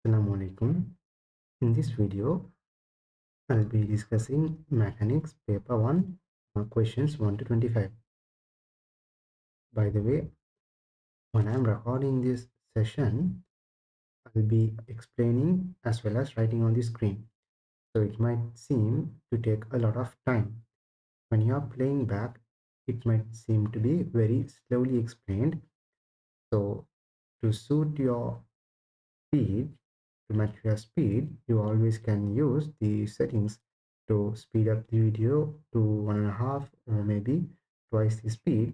Assalamu alaikum. In this video, I'll be discussing mechanics paper 1 questions 1 to 25. By the way, when I'm recording this session, I'll be explaining as well as writing on the screen. So it might seem to take a lot of time. When you're playing back, it might seem to be very slowly explained. So to suit your speed, to match your speed, you always can use the settings to speed up the video to 1.5 or maybe twice the speed,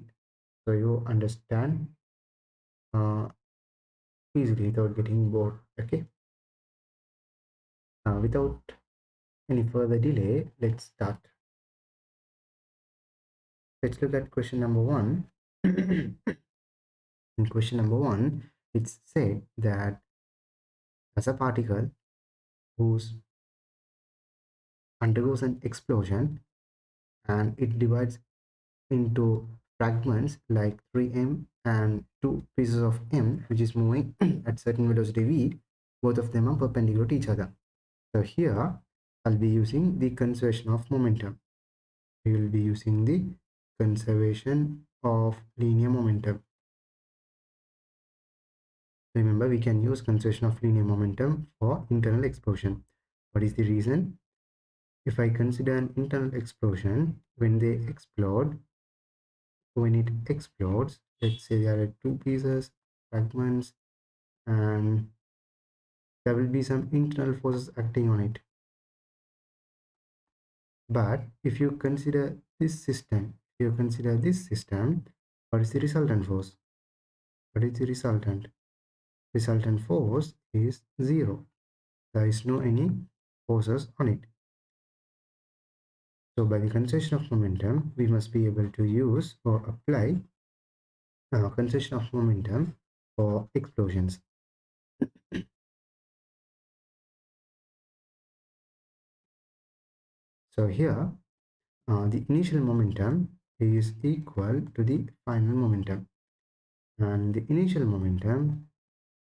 so you understand uh, easily without getting bored. Okay, without any further delay, let's start. Let's look at question number one. In question number one, it's said that as a particle whose undergoes an explosion and it divides into fragments like 3m and two pieces of m, which is moving at certain velocity v. Both of them are perpendicular to each other. So here I'll be using the conservation of momentum. We will be using the conservation of linear momentum. Remember, we can use conservation of linear momentum for internal explosion. What is the reason? If I consider an internal explosion, when it explodes, let's say there are two pieces, fragments, and there will be some internal forces acting on it. But if you consider this system, what is the resultant force? What is the resultant? Resultant force is zero. There is no any forces on it. So by the conservation of momentum, we must be able to use or apply conservation of momentum for explosions. So here, the initial momentum is equal to the final momentum, and the initial momentum,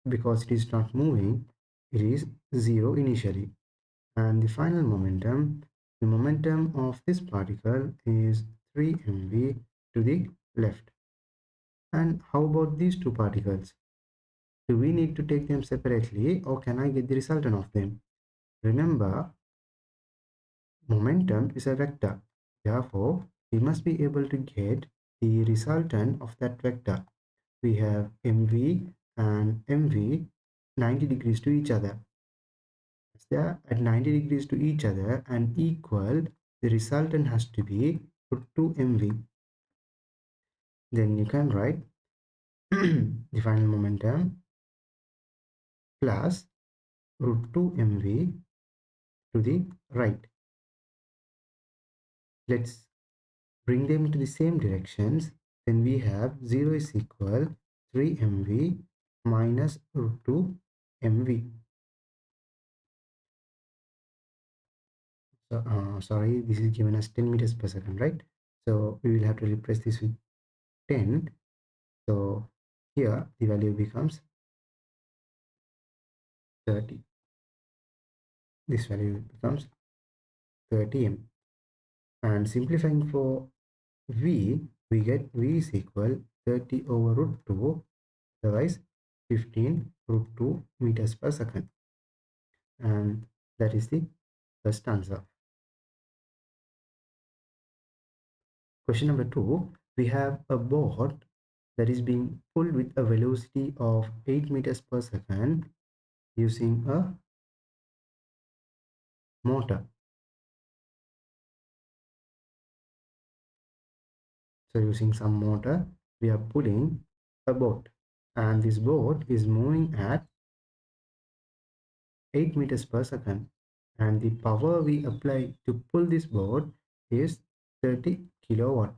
because it is not moving, it is zero initially, and the final momentum, the momentum of this particle is 3 mv to the left. And how about these two particles? Do we need to take them separately, or can I get the resultant of them? Remember, momentum is a vector. Therefore, we must be able to get the resultant of that vector. We have mv and mv 90 degrees to each other. As they are at 90 degrees to each other and equal, the resultant has to be root 2 mv. Then you can write the final momentum plus root 2 mv to the right. Let's bring them to the same directions. Then we have 0 is equal 3 mv minus root 2 mv. So, sorry, this is given as 10 meters per second, right? So we will have to replace this with 10. So here the value becomes 30. This value becomes 30m. And simplifying for v, we get v is equal 30 over root 2, otherwise 15 root 2 meters per second. And that is the first answer. Question number 2, we have a boat that is being pulled with a velocity of 8 meters per second using a motor. So using some motor, we are pulling a boat, and this boat is moving at 8 meters per second, and the power we apply to pull this boat is 30 kilowatt.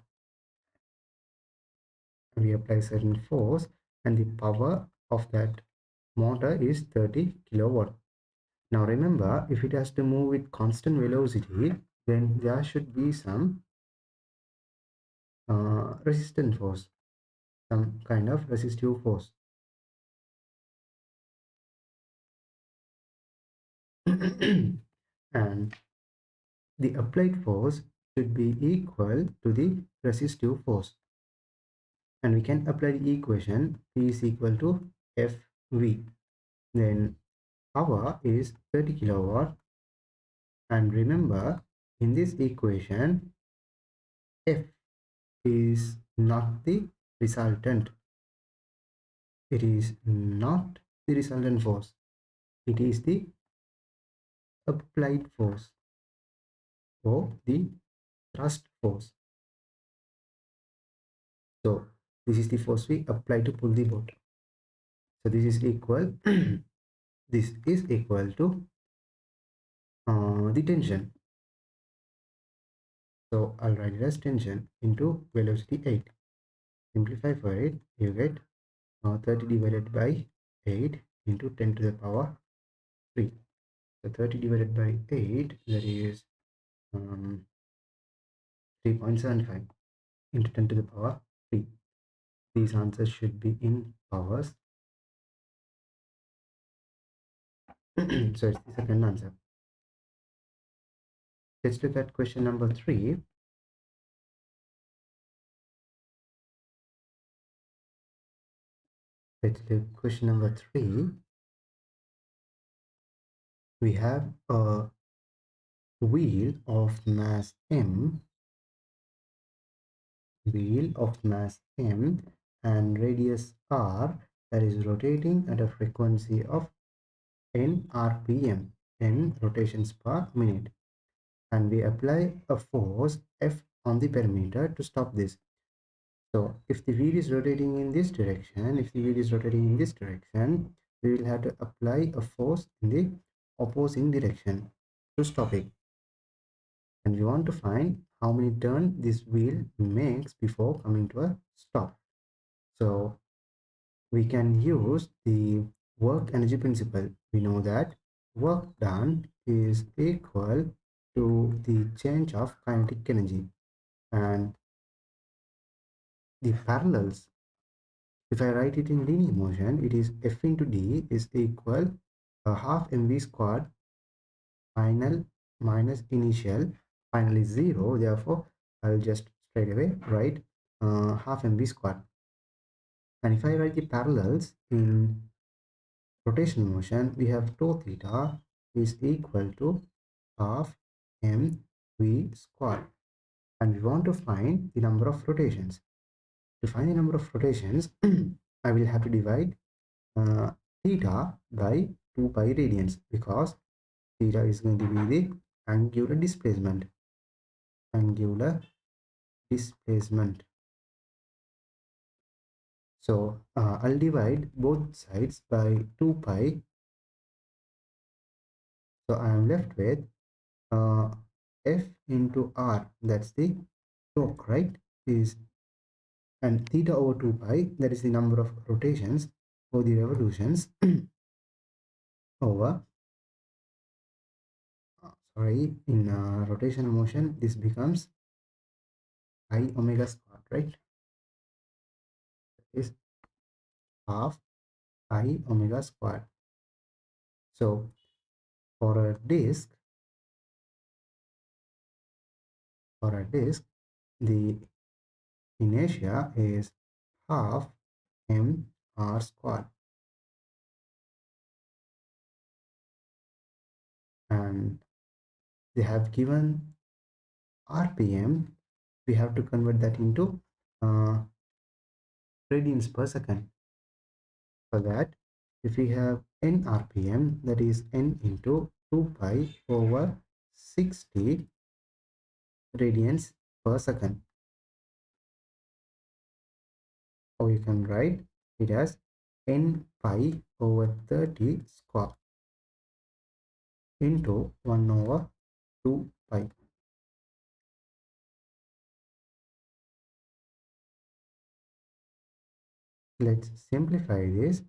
We apply certain force, and the power of that motor is 30 kilowatt. Now remember, if it has to move with constant velocity, then there should be some resistant force, some kind of resistive force. And the applied force should be equal to the resistive force. And we can apply the equation P is equal to FV. Then power is 30 kilowatt. And remember, in this equation, F is not the resultant. It is not the resultant force. It is the applied force or the thrust force. So this is the force we apply to pull the boat. So this is equal. This is equal to the tension. So I'll write it as tension into velocity 8. Simplify for it, you get 30 divided by 8 into 10 to the power 3. So 30 divided by 8, that is 3.75 into 10 to the power 3. These answers should be in powers. So it's the second answer. Let's look at question number 3. Let's look at question number 3. We have a wheel of mass m, and radius r, that is rotating at a frequency of n rpm, n rotations per minute, and we apply a force F on the perimeter to stop this. So if the wheel is rotating in this direction, we will have to apply a force in the opposing direction to stop it. And we want to find how many turns this wheel makes before coming to a stop. So we can use the work energy principle. We know that work done is equal to the change of kinetic energy, and the parallels, if I write it in linear motion, it is F into D is equal half mv squared final minus initial. Final is 0, therefore I'll just straight away write half mv squared. And if I write the parallels in rotation motion, we have tau theta is equal to half mv squared, and we want to find the number of rotations. To find the number of rotations, I will have to divide theta by 2 pi radians, because theta is going to be the angular displacement. So I'll divide both sides by 2 pi. So I am left with F into R, that's the torque, right? Is, and theta over 2 pi, that is the number of rotations or the revolutions over in rotational motion, this becomes I omega squared, right? That is half I omega squared. So for a disk, the inertia is half m r squared, and they have given rpm. We have to convert that into radians per second. For that, if we have n rpm, that is n into 2 pi over 60 radians per second, or you can write it as n pi over 30 square into 1 over 2 pi. Let's simplify this.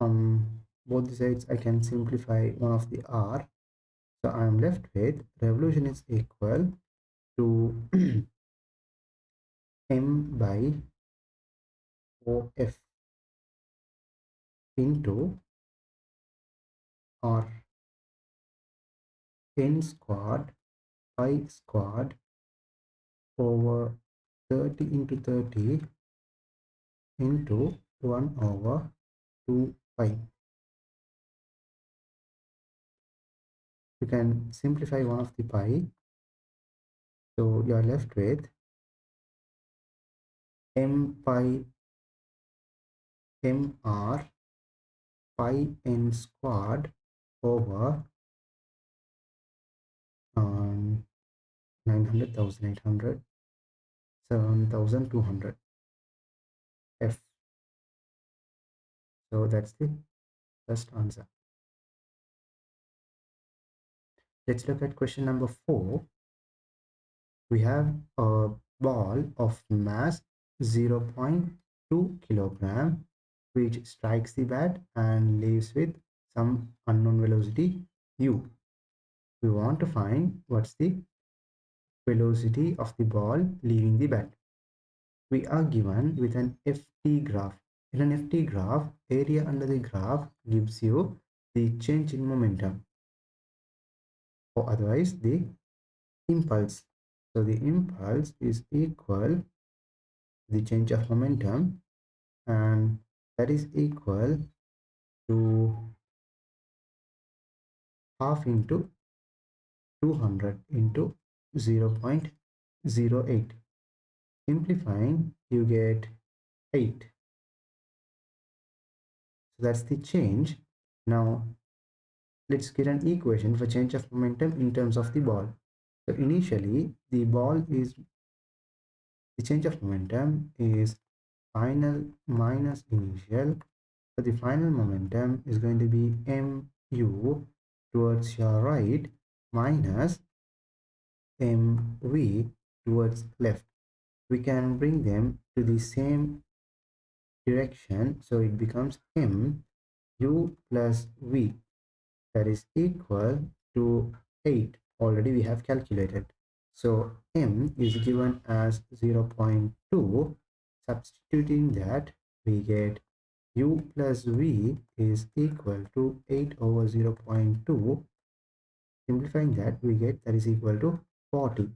On both the sides, I can simplify one of the r. So I am left with revolution is equal to m by OF into r. n squared pi squared over 30 into 30 into 1 over 2 pi. You can simplify one of the pi, so you are left with m pi mr pi n squared over 900, 7,200 f. So that's the first answer. Let's look at question number 4. We have a ball of mass 0.2 kilogram which strikes the bat and leaves with some unknown velocity u. We want to find what's the velocity of the ball leaving the bat. We are given with an FT graph. In an FT graph, area under the graph gives you the change in momentum, or otherwise the impulse. So the impulse is equal to the change of momentum, and that is equal to half into 200 into 0.08. Simplifying, you get 8. So that's the change. Now let's get an equation for change of momentum in terms of the ball. So initially the change of momentum is final minus initial. So the final momentum is going to be mu towards your right minus mv towards left. We can bring them to the same direction, so it becomes mu plus v, that is equal to 8. Already we have calculated. So m is given as 0.2. Substituting that, we get u plus v is equal to 8 over 0.2. Simplifying that, we get that is equal to 40.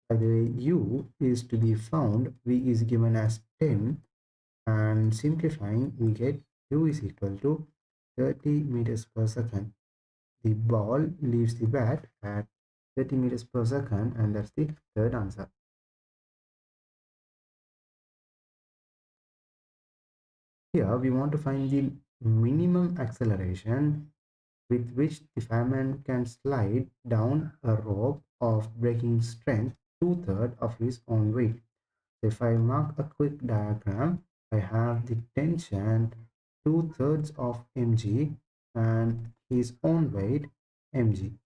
By the way, u is to be found, v is given as 10, and simplifying, we get u is equal to 30 meters per second. The ball leaves the bat at 30 meters per second, and that's the third answer. Here we want to find the minimum acceleration with which the fireman can slide down a rope of breaking strength 2/3 of his own weight. If I mark a quick diagram, I have the tension 2/3 of mg and his own weight mg.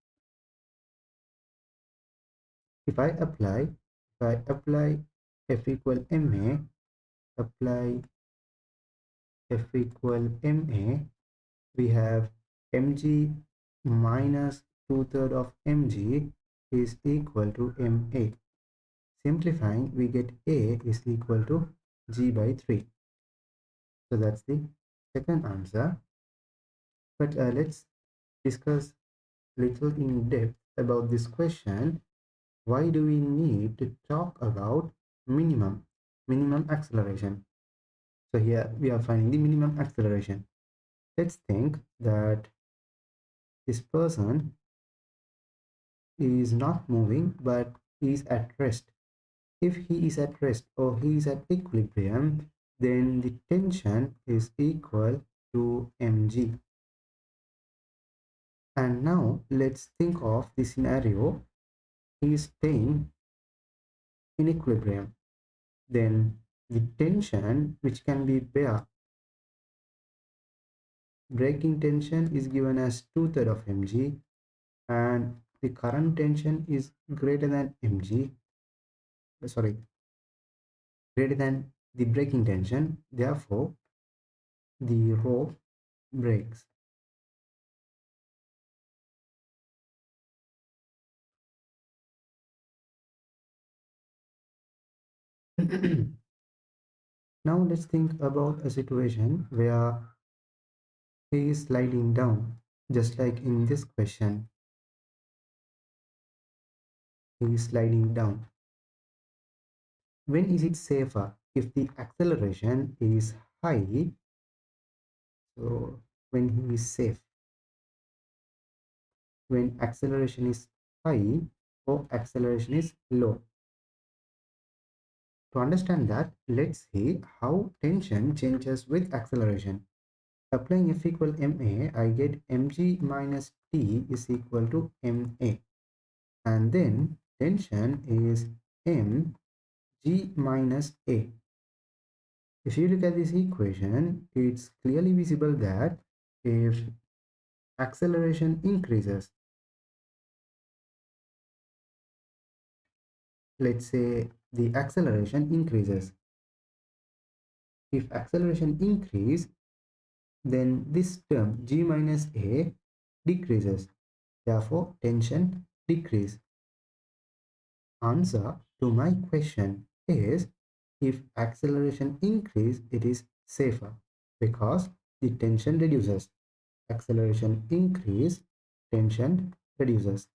If I apply F equal ma, apply F equal ma, we have mg minus 2/3 of mg is equal to ma. Simplifying, we get a is equal to g by 3. So that's the second answer. But let's discuss little in depth about this question. Why do we need to talk about minimum acceleration? So here we are finding the minimum acceleration. Let's think that this person is not moving but is at rest. If he is at rest or he is at equilibrium, then the tension is equal to mg. And now let's think of the scenario. He is staying in equilibrium. Then the tension which can be bare, breaking tension, is given as 2/3 of mg, and the current tension is greater than mg, sorry, greater than the breaking tension. Therefore the rope breaks. Now let's think about a situation where he is sliding down, just like in this question. is sliding down. When is it safer? If the acceleration is high, so when he is safe, when acceleration is high or acceleration is low. To understand that, let's see how tension changes with acceleration. Applying F equal ma, I get mg minus t is equal to ma. And then tension is mg minus a. If you look at this equation, it's clearly visible that if acceleration increases, let's say the acceleration increases. If acceleration increase, then this term g minus a decreases. Therefore, tension decrease. Answer to my question is if acceleration increase, it is safer because the tension reduces. Acceleration increase, tension reduces.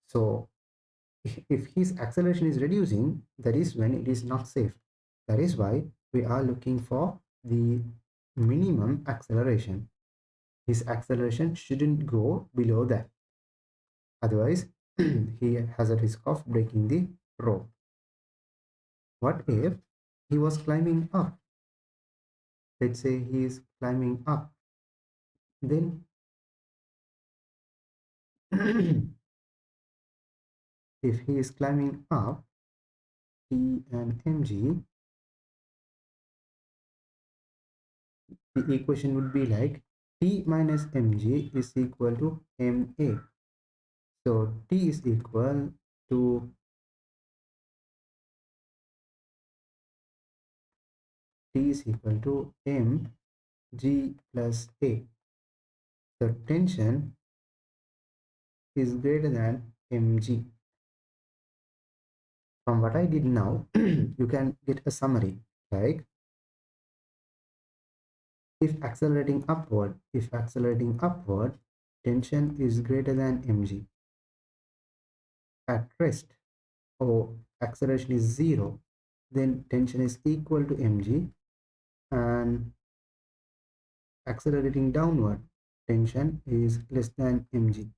So if his acceleration is reducing, that is when it is not safe. That is why we are looking for the minimum acceleration. His acceleration shouldn't go below that. Otherwise, he has a risk of breaking the rope. What if he was climbing up? Let's say he is climbing up. Then if he is climbing up, T and mg, the equation would be like T minus mg is equal to ma. So T is equal to mg plus a. The tension is greater than mg. From what I did now, you can get a summary like if accelerating upward, tension is greater than mg. At rest or acceleration is 0, then tension is equal to mg, and accelerating downward, tension is less than mg.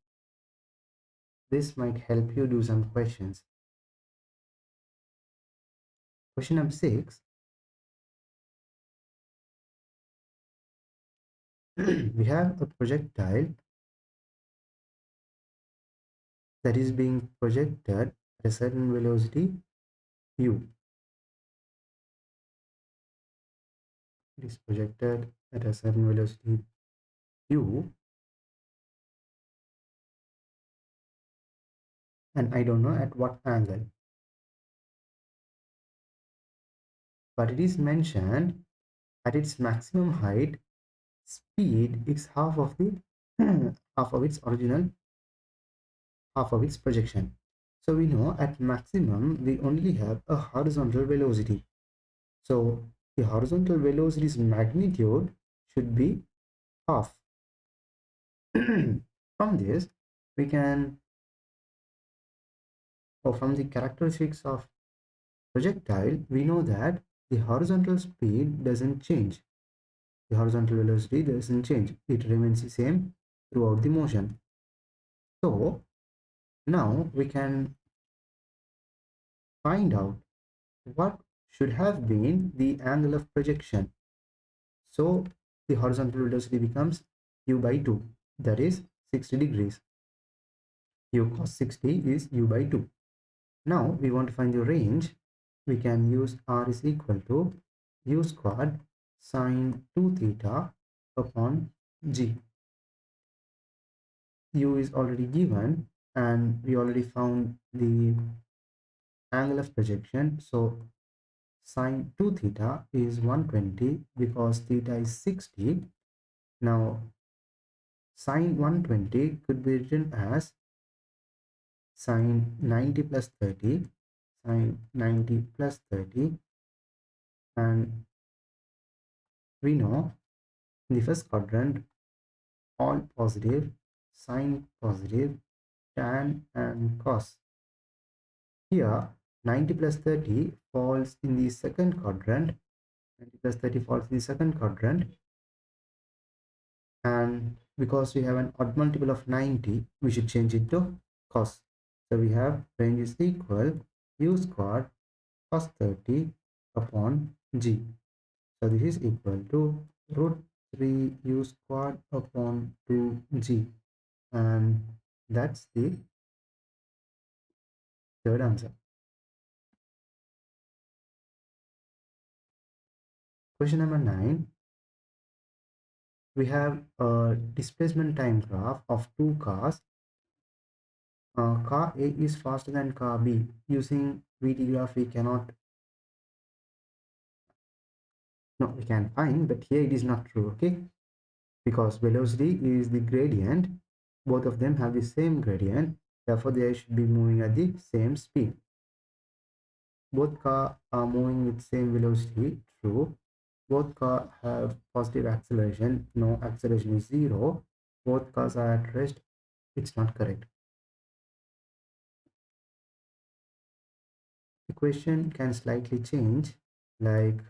This might help you do some questions. Question number 6. We have a projectile that is being projected at a certain velocity u. It is projected at a certain velocity u, and I don't know at what angle, but it is mentioned at its maximum height, speed is half of the half of its original, half of its projection. So we know at maximum we only have a horizontal velocity. So the horizontal velocity's magnitude should be half. From this, we can, or from the characteristics of projectile, we know that the horizontal speed doesn't change. The horizontal velocity doesn't change. It remains the same throughout the motion. So now we can find out what should have been the angle of projection. So the horizontal velocity becomes u by 2, that is 60 degrees. U cos 60 is u by 2. Now we want to find the range. We can use r is equal to u squared sine 2 theta upon g. U is already given and we already found the angle of projection. So sine 2 theta is 120 because theta is 60. Now sine 120 could be written as sine 90 plus 30, sine 90 plus 30, and we know in the first quadrant all positive, sine, positive, tan, and cos. Here, 90 plus 30 falls in the second quadrant. 90 plus 30 falls in the second quadrant. And because we have an odd multiple of 90, we should change it to cos. So we have range is equal u squared cos 30 upon g. So this is equal to root 3 u squared upon 2g. And that's the third answer. Question number 9. We have a displacement time graph of two cars. Car A is faster than car B. Using VT graph, we cannot, no, we can find, but here it is not true, okay? Because velocity is the gradient. Both of them have the same gradient. Therefore, they should be moving at the same speed. Both cars are moving with same velocity, true. Both cars have positive acceleration, no, acceleration is zero. Both cars are at rest, it's not correct. The question can slightly change, like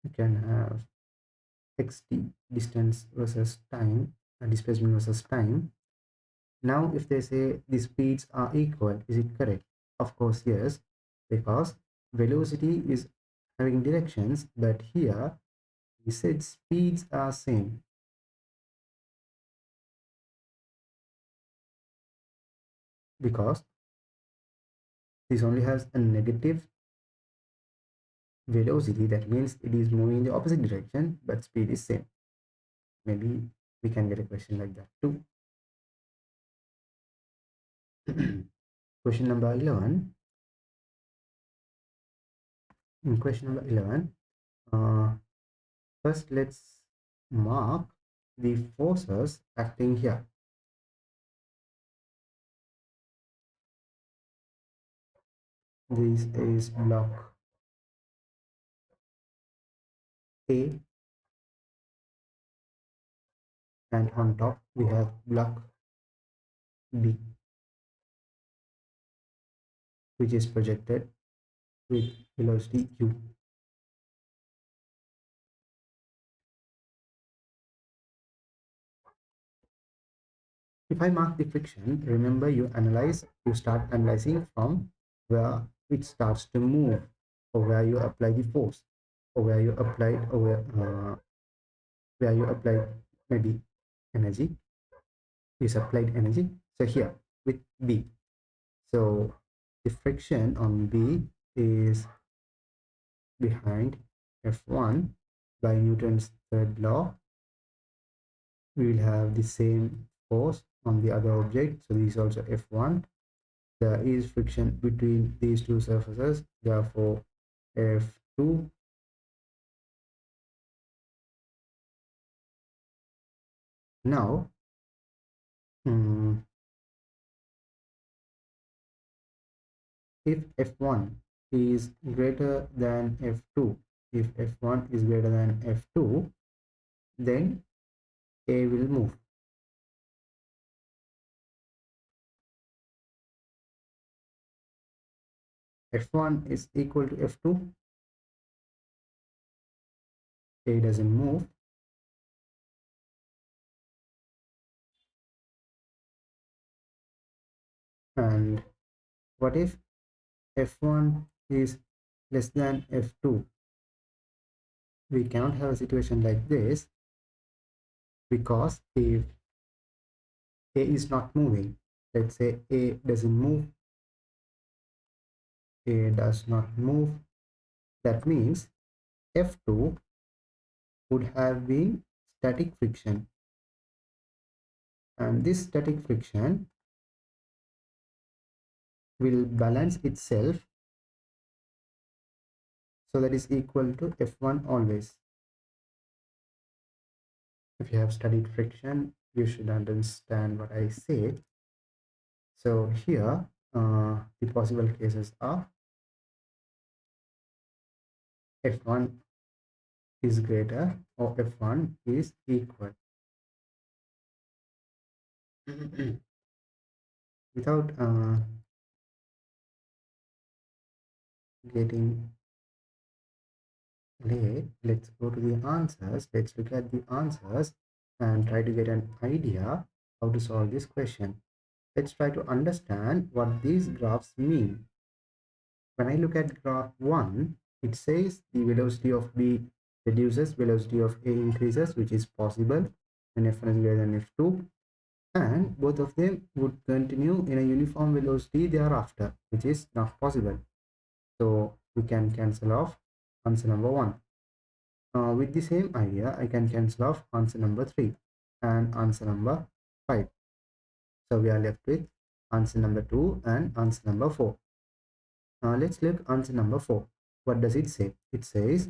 you can have xt, distance versus time, and displacement versus time. Now, if they say the speeds are equal, is it correct? Of course, yes, because velocity is having directions, but here we said speeds are same. Because this only has a negative velocity, that means it is moving in the opposite direction, but speed is same. Maybe we can get a question like that too. Question number 11. In question number 11, first let's mark the forces acting here. This is block A, and on top we have block B, which is projected with velocity u. If I mark the friction, remember you start analyzing from where it starts to move, or where you apply the force, or where you apply, or where you apply maybe energy, you supplied energy. So here with B, so the friction on B is behind F1 by Newton's third law. We will have the same force on the other object, so this is also F1. There is friction between these two surfaces, therefore F2. Now if F1 is greater than F2, if F1 is greater than F2, then A will move. F1 is equal to F2, A doesn't move. And what if F1 is less than F2? We cannot have a situation like this, because if A is not moving, let's say A doesn't move, A does not move, that means F2 would have been static friction, and this static friction will balance itself, so that is equal to F1 always. If you have studied friction, you should understand what I say. So here the possible cases are F1 is greater or F1 is equal. Without getting late, let's go to the answers. Let's look at the answers and try to get an idea how to solve this question. Let's try to understand what these graphs mean. When I look at graph 1, it says the velocity of B reduces, velocity of A increases, which is possible when F1 is greater than F2, and both of them would continue in a uniform velocity thereafter, which is not possible. So we can cancel off answer number 1. With the same idea, I can cancel off answer number 3 and answer number 5. So we are left with answer number 2 and answer number 4. Let's look answer number 4. What does it say? It says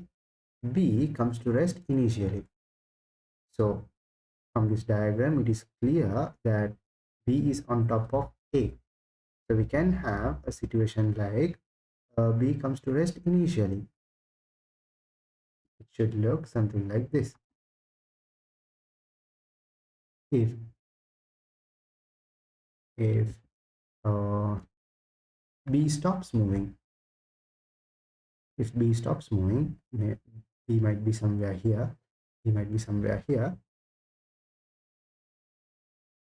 B comes to rest initially. So from this diagram, it is clear that B is on top of A. So we can have a situation like B comes to rest initially. It should look something like this. If B stops moving, if B stops moving, B might be somewhere here, B might be somewhere here.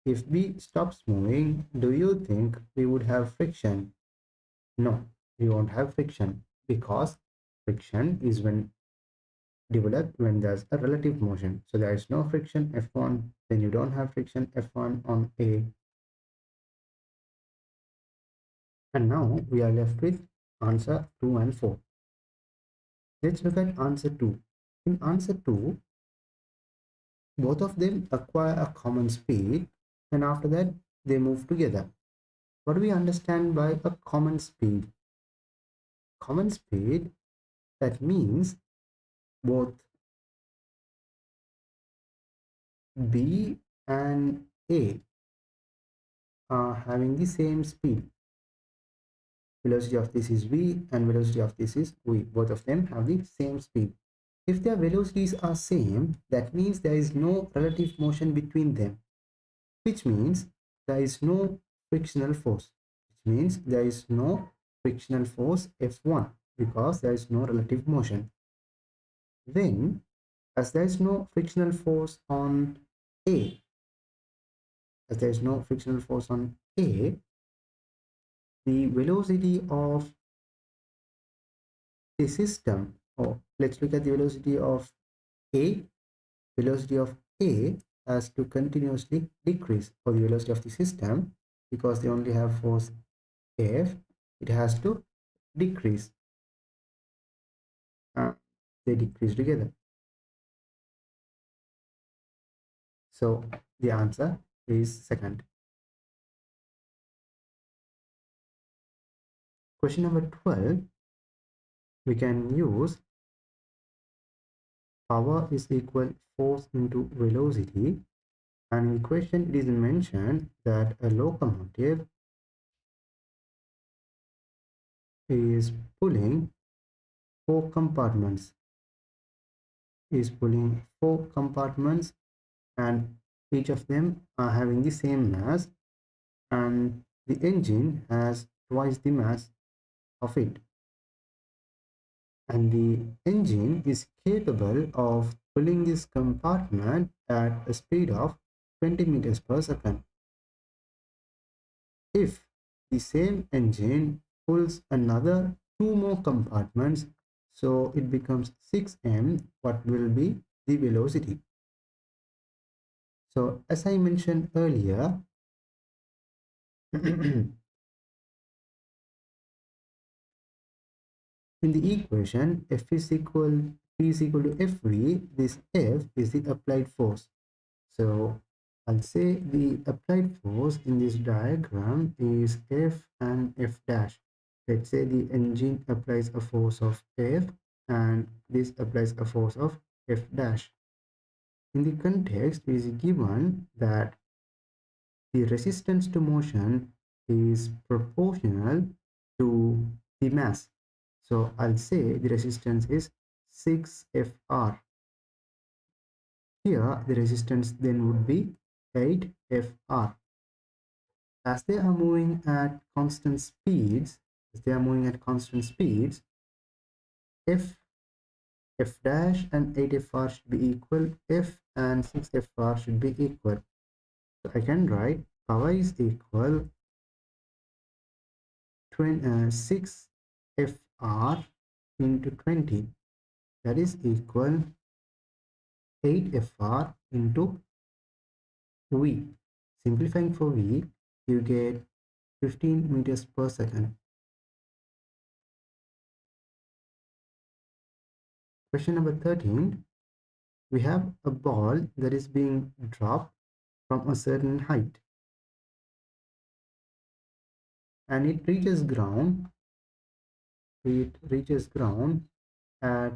If B stops moving, do you think we would have friction? No, we won't have friction, because friction is when developed when there's a relative motion. So there is no friction F1, then you don't have friction F1 on A. And now we are left with answer 2 and 4. Let's look at answer 2. In answer 2, both of them acquire a common speed, and after that they move together. What do we understand by a common speed? Common speed, that means both B and A are having the same speed. Velocity of this is v and velocity of this is v. Both of them have the same speed. If their velocities are same, that means there is no relative motion between them, which means there is no frictional force, which means there is no frictional force F1, because there is no relative motion. Then, as there is no frictional force on A, as there is no frictional force on A, the velocity of the system, or let's look at the velocity of A. Velocity of A has to continuously decrease, or the velocity of the system, because they only have force F, it has to decrease. They decrease together. So the answer is second. Question number 12, we can use power is equal force into velocity, and in the question it is mentioned that a locomotive is pulling four compartments, and each of them are having the same mass, and the engine has twice the mass of it, and the engine is capable of pulling this compartment at a speed of 20 meters per second. If the same engine pulls another two more compartments, so it becomes 6m, what will be the velocity? So as I mentioned earlier, in the equation F is equal P is equal to Fv, this F is the applied force. So I'll say the applied force in this diagram is F and F dash. Let's say the engine applies a force of F and this applies a force of F dash. In the context, it is given that the resistance to motion is proportional to the mass. So I'll say the resistance is 6Fr. Here the resistance then would be 8Fr. As they are moving at constant speeds, F F dash and 8Fr should be equal, F and 6Fr should be equal. So I can write power is equal 6Fr into 20, that is equal 8Fr into V. Simplifying for V, you get 15 meters per second. Question number 13. We have a ball that is being dropped from a certain height and it reaches ground. It reaches ground at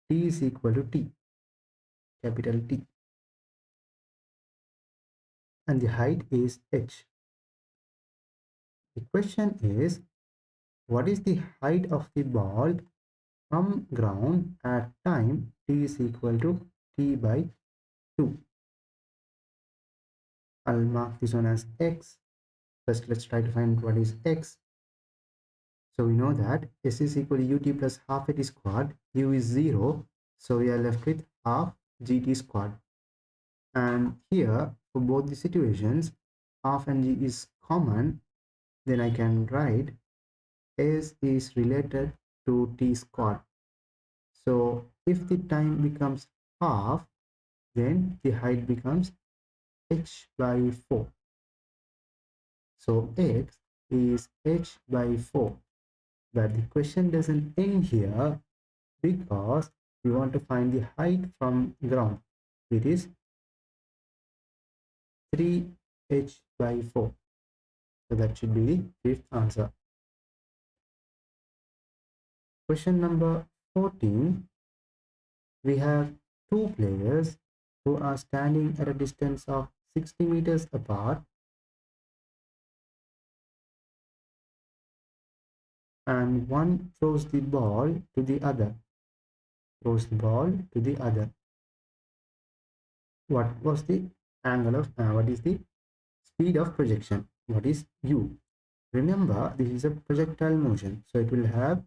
t is equal to t, capital T, and the height is h. The question is, what is the height of the ball from ground at time t is equal to t by 2? I'll mark this one as x. First, let's try to find what is x. So we know that s is equal to ut plus half at squared. U is 0. So we are left with half gt squared. And here, for both the situations, half and g is common. Then I can write s is related to t squared. So if the time becomes half, then the height becomes h by 4. So x is h by 4. But the question doesn't end here because we want to find the height from ground. It is 3h by 4. So that should be the fifth answer. Question number 14. We have two players who are standing at a distance of 60 meters apart, and one throws the ball to the other. What was the angle of, what is the speed of projection? What is u? Remember, this is a projectile motion, so it will have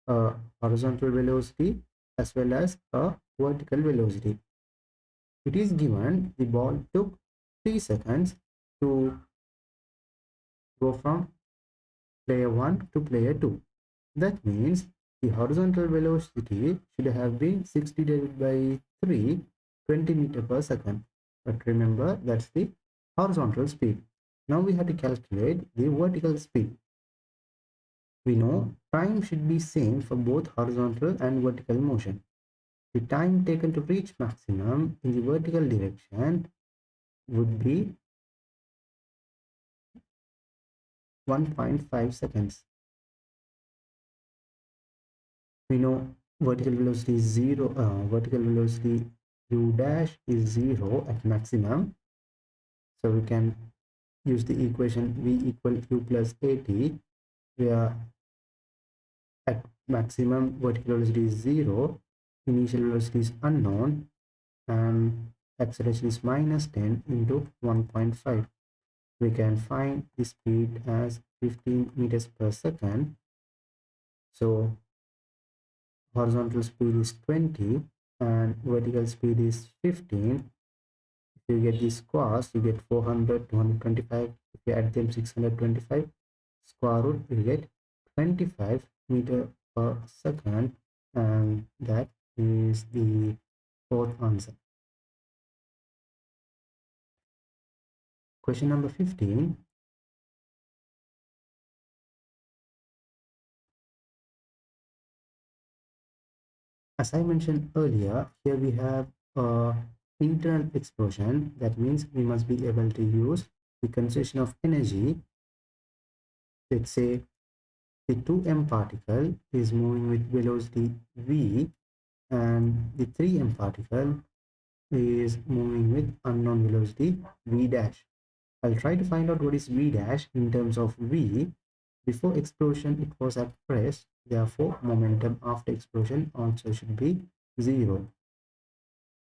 a horizontal velocity as well as a vertical velocity. It is given the ball took 3 seconds to go from player 1 to player 2. That means the horizontal velocity should have been 60 divided by 3, 20 meter per second. But remember, that's the horizontal speed. Now we have to calculate the vertical speed. We know time should be same for both horizontal and vertical motion. The time taken to reach maximum in the vertical direction would be 1.5 seconds. We know vertical velocity is 0, vertical velocity u dash is 0 at maximum. So we can use the equation v equal u plus at, where at maximum vertical velocity is 0, initial velocity is unknown, and acceleration is minus 10 into 1.5. We can find the speed as 15 meters per second. So horizontal speed is 20 and vertical speed is 15. If you get the squares, you get 400, 225. If you add them, 625. Square root, you get 25 meter per second, and that is the fourth answer. Question number 15. As I mentioned earlier, here we have a internal explosion. That means we must be able to use the conservation of energy. Let's say the 2m particle is moving with velocity v, and the 3m particle is moving with unknown velocity v dash. I'll try to find out what is v dash in terms of v. Before explosion, it was at rest. Therefore, momentum after explosion also should be 0.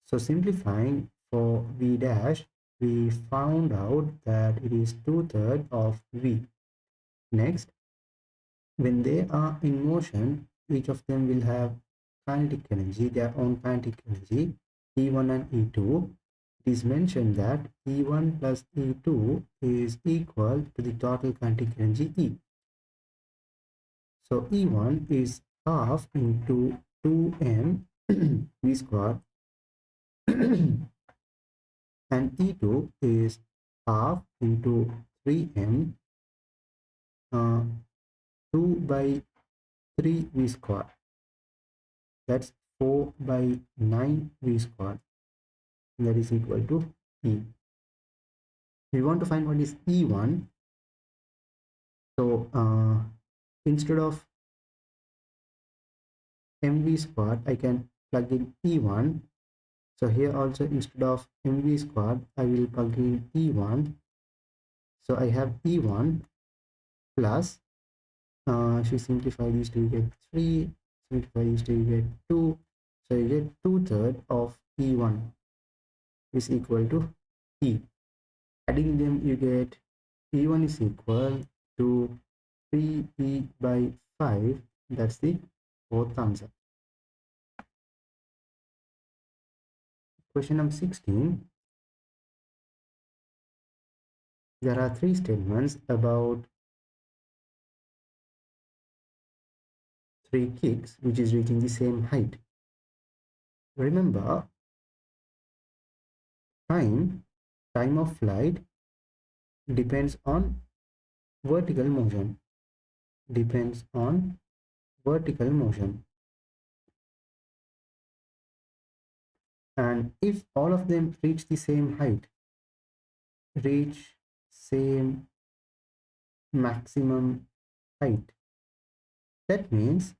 So simplifying for V dash, we found out that it is 2/3 of V. Next, when they are in motion, each of them will have kinetic energy, their own kinetic energy, E1 and E2. It is mentioned that E1 plus E2 is equal to the total kinetic energy E. So E1 is half into 2m V square and E2 is half into 3m 2 by 3 V square. That's 4 by 9 V square. That is equal to E. We want to find what is E1. So instead of mv squared, I can plug in E1. So here also instead of mv squared, I will plug in E1. So I have E1 plus, if you simplify these two, you get 3. Simplify these two, you get 2. So you get 2/3 of E1 is equal to E. Adding them, you get E1 is equal to 3E by 5. That's the fourth answer. Question number 16. There are 3 statements about 3 kicks which is reaching the same height. Remember, time of flight depends on vertical motion. Depends on vertical motion. And if all of them reach the same height, reach same maximum height, that means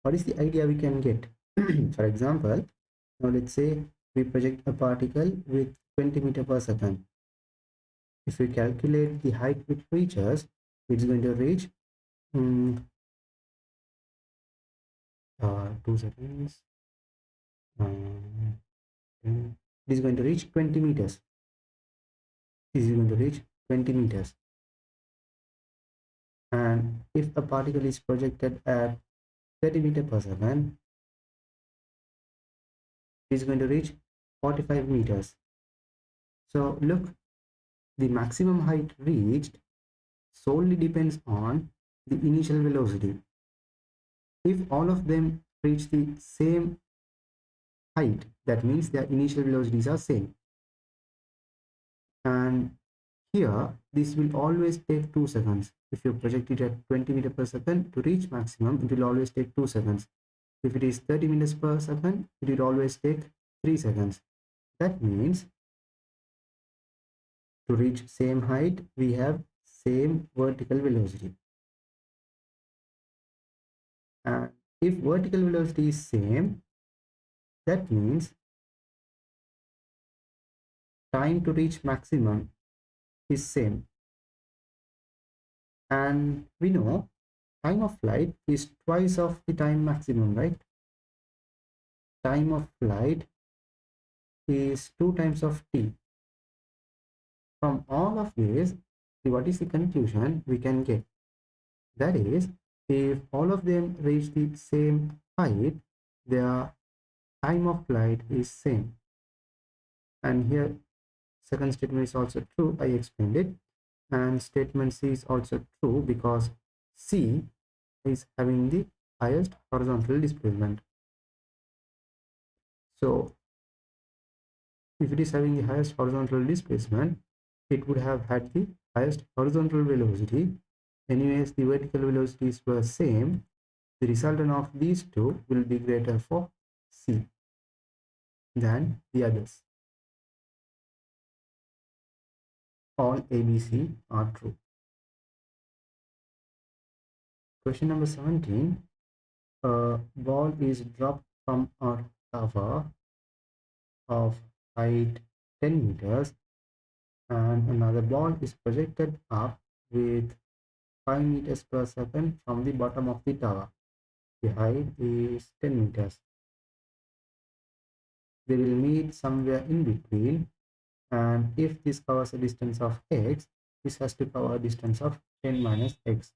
what is the idea we can get? For example, now let's say we project a particle with 20 meter per second. If we calculate the height it reaches, it's going to reach 2 seconds. It is going to reach 20 meters. This is going to reach 20 meters. And if a particle is projected at 30 meter per second, it is going to reach 45 meters. So look, the maximum height reached solely depends on the initial velocity. If all of them reach the same height, that means their initial velocities are same. And here, this will always take 2 seconds. If you project it at 20 meters per second to reach maximum, it will always take 2 seconds. If it is 30 meters per second, it will always take 3 seconds. That means to reach same height, we have same vertical velocity. And if vertical velocity is same, that means time to reach maximum is same. And we know time of flight is twice of the time maximum, right? Time of flight is 2 times of t. From all of this, what is the conclusion we can get? That is, if all of them reach the same height, their time of flight is same. And here, second statement is also true. I explained it. And statement C is also true because C is having the highest horizontal displacement. So if it is having the highest horizontal displacement, it would have had the highest horizontal velocity. Anyways, the vertical velocities were same. The resultant of these two will be greater for C than the others. All ABC are true. Question number 17. A ball is dropped from a tower of height 10 meters and another ball is projected up with 5 meters per second from the bottom of the tower. The height is 10 meters. They will meet somewhere in between, and if this covers a distance of x, this has to cover a distance of 10 minus x.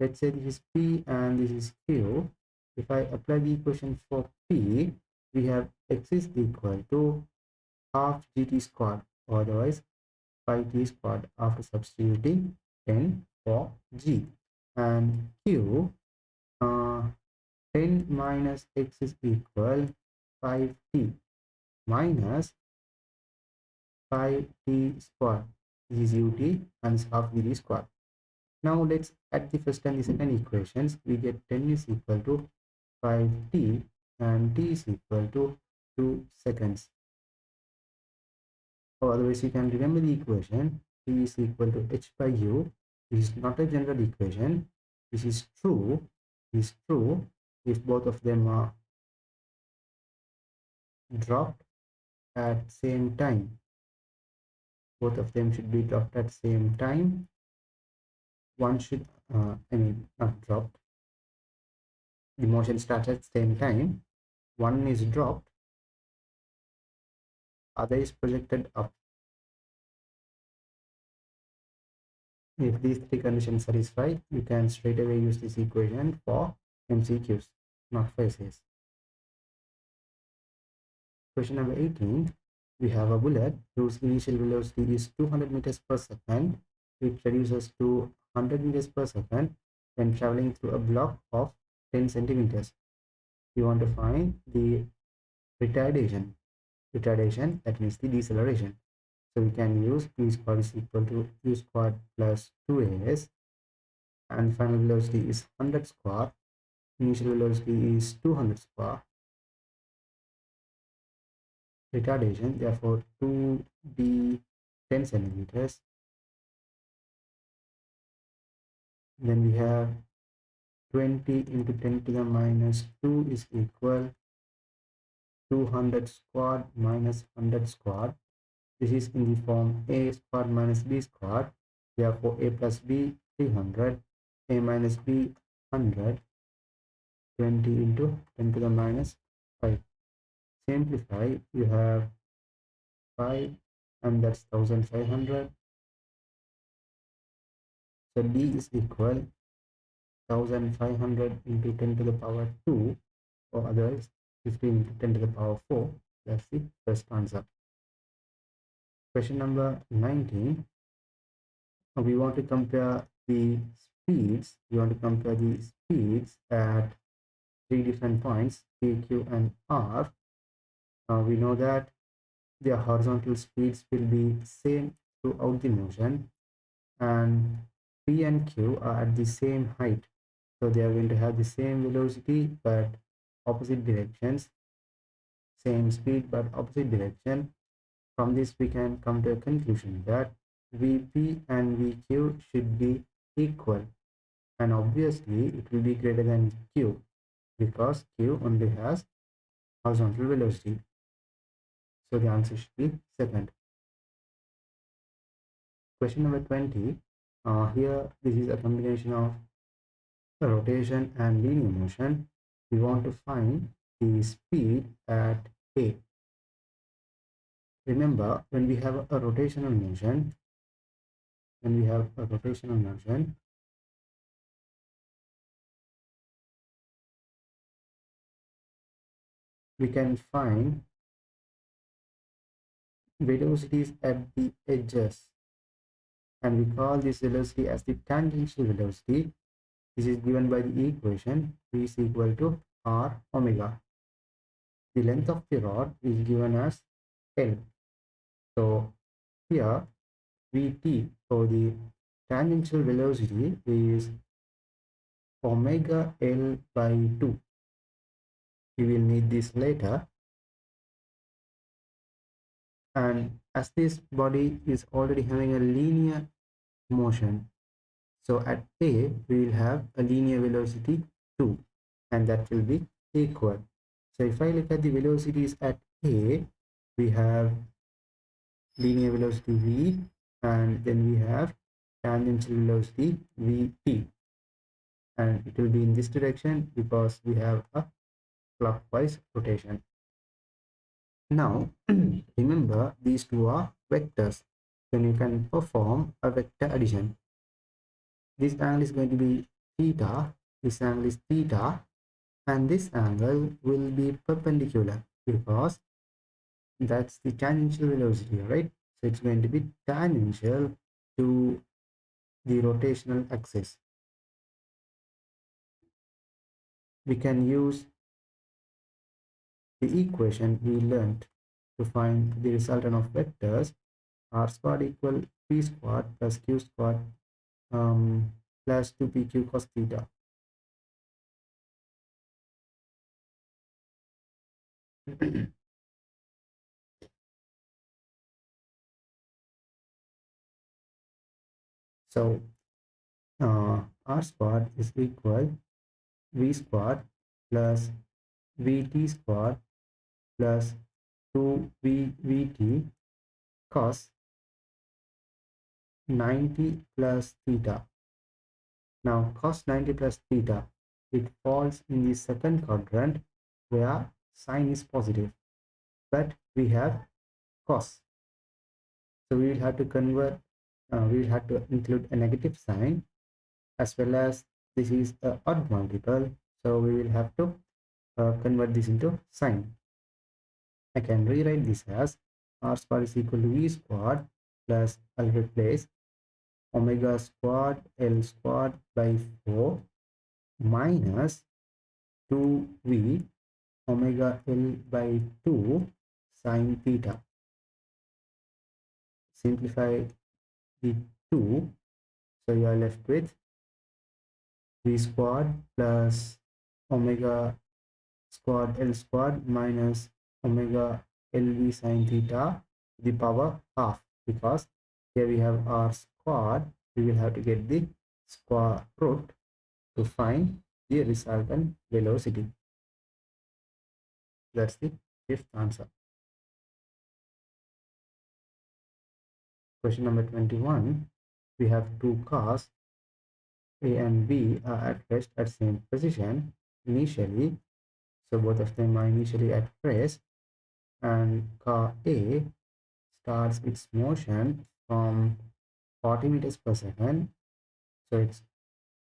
Let's say this is P and this is Q. If I apply the equation for P, we have x is equal to half gt squared, or otherwise 5t squared, after substituting 10 for g. And Q, 10 minus x is equal 5t minus 5t squared. This is ut and is half gt squared. Now let's add the first and the second equations. We get 10 is equal to 5t and t is equal to 2 seconds. Or otherwise you can remember the equation t is equal to h by u. This is not a general equation. This is true. This is true if both of them are dropped at same time. Both of them should be dropped at same time. One should, not dropped. The motion starts at same time. One is dropped, other is projected up. If these three conditions satisfy, you can straight away use this equation for MCQs, not for essays. Question number 18. We have a bullet whose initial velocity is 200 meters per second. It reduces to 100 meters per second when traveling through a block of 10 centimeters. You want to find the retardation. Retardation, that means the deceleration. So we can use p squared is equal to u squared plus 2as, and final velocity is 100 square. Initial velocity is 200 square. Retardation, therefore 2d 10 centimeters. Then we have 20 into 10 to the minus 2 is equal 200 squared minus 100 squared. This is in the form a squared minus b squared. Therefore a plus b 300, a minus b 100, 20 into 10 to the minus 5. Simplify, you have 5 and that's 1500. So d is equal 1500 into 10 to the power 2, or otherwise 15 into 10 to the power 4. That's the first answer. Question number 19. We want to compare the speeds. We want to compare the speeds at three different points, P, Q, and R. We know that their horizontal speeds will be same throughout the motion, and P and Q are at the same height. So they are going to have the same velocity but opposite directions, same speed but opposite direction. From this we can come to a conclusion that Vp and Vq should be equal, and obviously it will be greater than Q because Q only has horizontal velocity. So the answer should be second. Question number 20. Here this is a combination of rotation and linear motion. We want to find the speed at A. Remember, when we have a rotational motion, we can find velocities at the edges, and we call this velocity as the tangential velocity. This is given by the equation V is equal to R omega. The length of the rod is given as L. So here Vt, for the tangential velocity, is omega L by 2. We will need this later. And as this body is already having a linear motion, so at A we will have a linear velocity 2, and that will be equal. So if I look at the velocities at A, we have linear velocity v, and then we have tangential velocity Vt, and it will be in this direction because we have a clockwise rotation. Now, remember these two are vectors. Then you can perform a vector addition. This angle is going to be theta, this angle is theta, and this angle will be perpendicular because that's the tangential velocity, right? So it's going to be tangential to the rotational axis. We can use the equation we learned to find the resultant of vectors r squared equal p squared plus q squared plus 2pq cos theta. So r squared is equal v squared plus vt squared plus 2vt cos 90 plus theta. Now cos 90 plus theta, it falls in the second quadrant where sine is positive, but we have cos. So we will have to convert, we will have to include a negative sign, as well as this is a odd multiple. So we will have to convert this into sine. I can rewrite this as r squared is equal to v squared plus, I'll replace omega squared L squared by 4 minus 2v omega L by 2 sine theta. Simplify the 2, so you are left with v squared plus omega squared L squared minus omega LV sine theta to the power half, because here we have r squared, we will have to get the square root to find the resultant velocity. That's the fifth answer. Question number 21. We have two cars, A and B, are at rest at same position initially. So both of them are initially at rest, and car A starts its motion from 40 meters per second. So its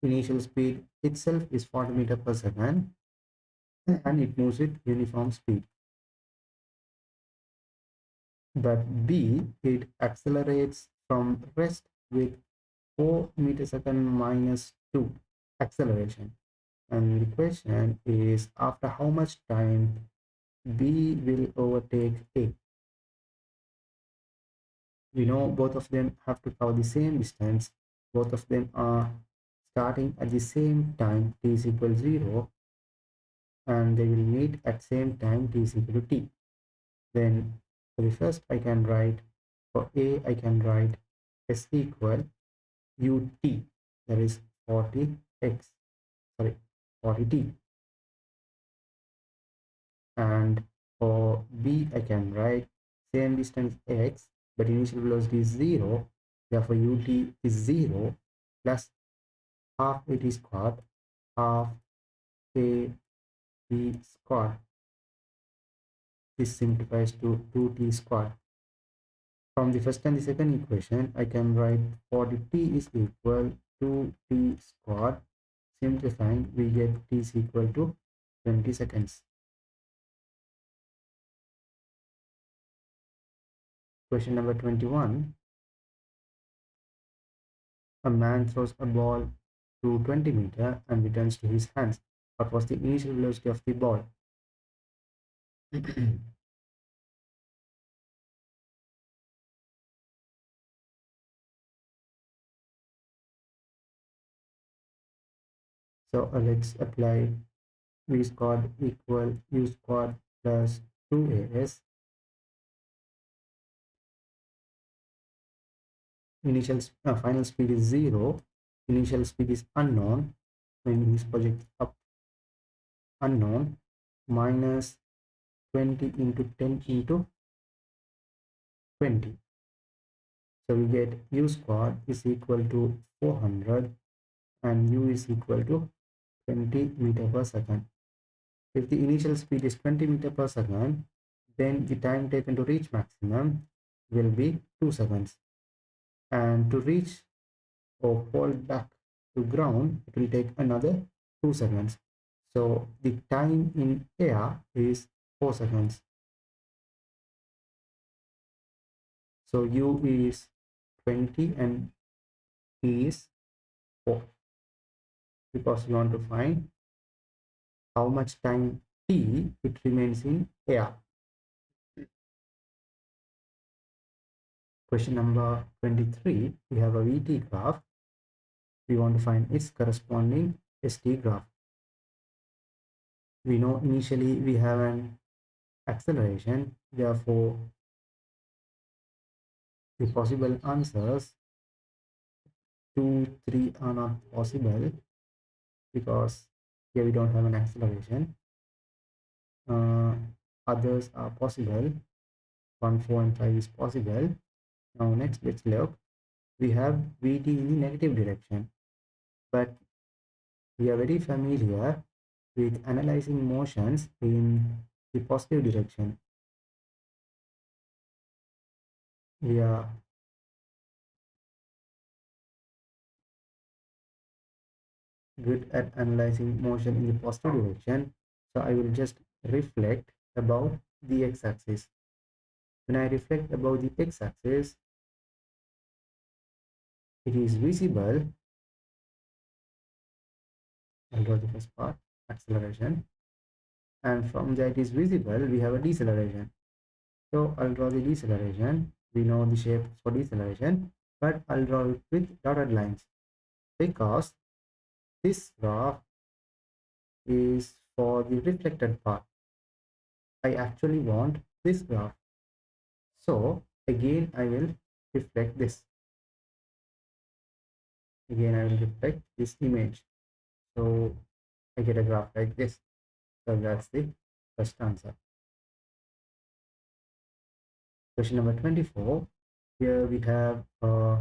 initial speed itself is 40 meters per second, and it moves with uniform speed. But B, it accelerates from rest with 4 meter second minus 2 acceleration. And the question is, after how much time B will overtake A? We know both of them have to cover the same distance. Both of them are starting at the same time t is equal to 0, and they will meet at same time t is equal to t. Then for the first, I can write, for A, I can write s equal ut, that is 40x, sorry, 40t. And for B, I can write same distance x, but initial velocity is 0, therefore ut is 0 plus half at squared, half a b squared. This simplifies to 2t squared. From the first and the second equation, I can write 40t is equal to t squared. Simplifying, we get t is equal to 20 seconds. Question number 21. A man throws a ball to 20 meters and returns to his hands. What was the initial velocity of the ball? So let's apply v squared equal u squared plus 2as. Initial final speed is 0. Initial speed is unknown. When he projects up, unknown, minus 20 into 10 into 20. So we get u squared is equal to 400 and u is equal to 20 meter per second. If the initial speed is 20 meter per second, then the time taken to reach maximum will be 2 seconds. And to reach or fall back to ground, it will take another 2 seconds. So the time in air is 4 seconds. So u is 20 and t is 4, because we want to find how much time t it remains in air. Question number 23, we have a VT graph. We want to find its corresponding ST graph. We know initially we have an acceleration, therefore the possible answers 2, 3 are not possible because here we don't have an acceleration. Others are possible. 1, 4 and 5 is possible. Now next let's look. We have VT in the negative direction, but we are very familiar with analyzing motions in the positive direction. We are good at analyzing motion in the positive direction. So I will just reflect about the x-axis. When I reflect about the x-axis, it is visible. I'll draw the first part, acceleration. And from that is visible, we have a deceleration. So I'll draw the deceleration. We know the shape for deceleration, but I'll draw it with dotted lines because this graph is for the reflected part. I actually want this graph. So again, I will reflect this. Again, I will reflect this image. So I get a graph like this. So that's the first answer. Question number 24. Here we have a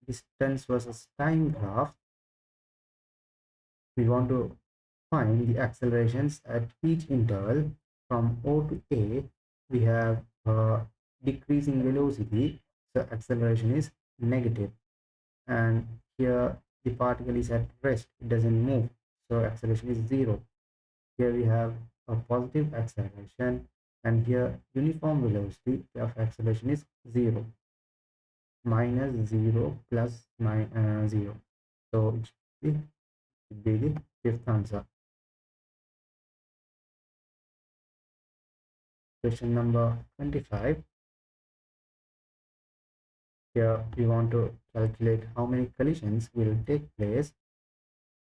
distance versus time graph. We want to find the accelerations at each interval from O to A. We have a decreasing velocity, so acceleration is negative. And here the particle is at rest, it doesn't move, so acceleration is 0. Here we have a positive acceleration, and here uniform velocity of acceleration is 0. Minus 0 plus 0. So it should be the fifth answer. Question number 25. Here we want to calculate how many collisions will take place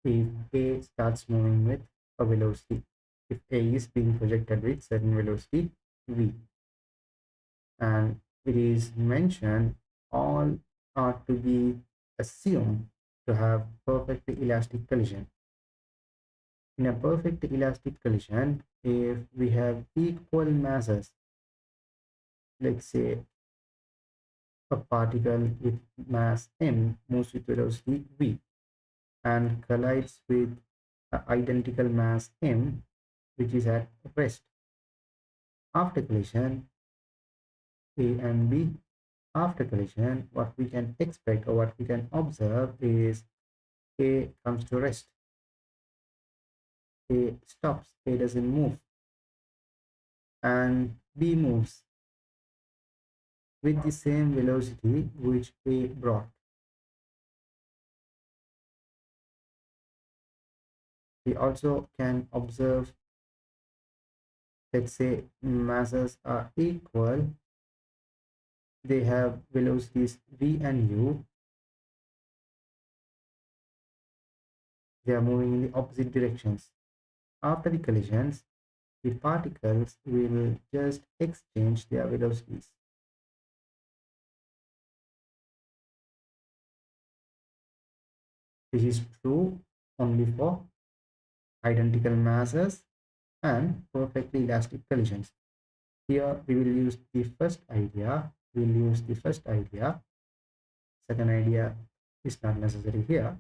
if A starts moving with a velocity. If A is being projected with certain velocity v, and it is mentioned all are to be assumed to have perfectly elastic collision. In a perfect elastic collision, if we have equal masses, let's say a particle with mass m moves with velocity v and collides with identical mass m which is at rest. After collision, A and B, after collision, what we can expect or what we can observe is A comes to rest, A stops, A doesn't move, and B moves with the same velocity which A brought. We also can observe, let's say masses are equal, they have velocities v and u, they are moving in the opposite directions. After the collisions, the particles will just exchange their velocities. This is true only for identical masses and perfectly elastic collisions. Here we will use the first idea. Second idea is not necessary here.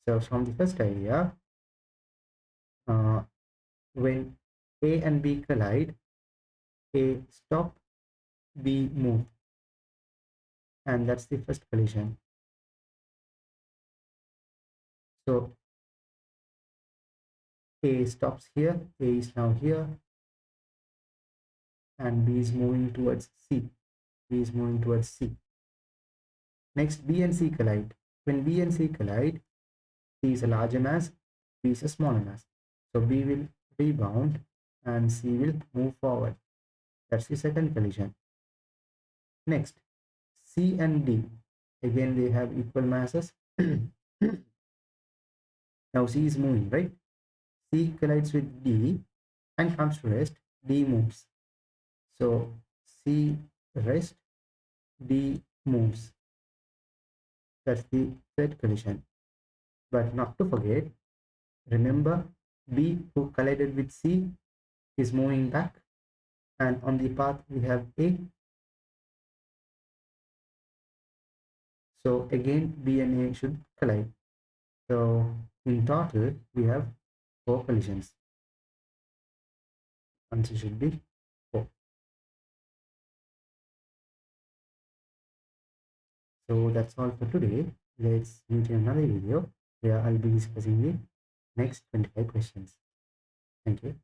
So from the first idea, uh, when A and B collide, A stop, B move, and that's the first collision. So A stops here, A is now here, and B is moving towards C. B is moving towards C. Next, B and C collide. When B and C collide, C is a larger mass, B is a smaller mass. So B will rebound and C will move forward. That's the second collision. Next, C and D. Again, they have equal masses. Now C is moving, right? C collides with D and comes to rest. D moves. So C rest, D moves. That's the third collision. But not to forget, remember B who collided with C is moving back, and on the path we have A. So again B and A should collide. So in total we have 4 collisions. Answer should be 4. So that's all for today. Let's meet in another video where I'll be discussing the next 25 questions. Thank you.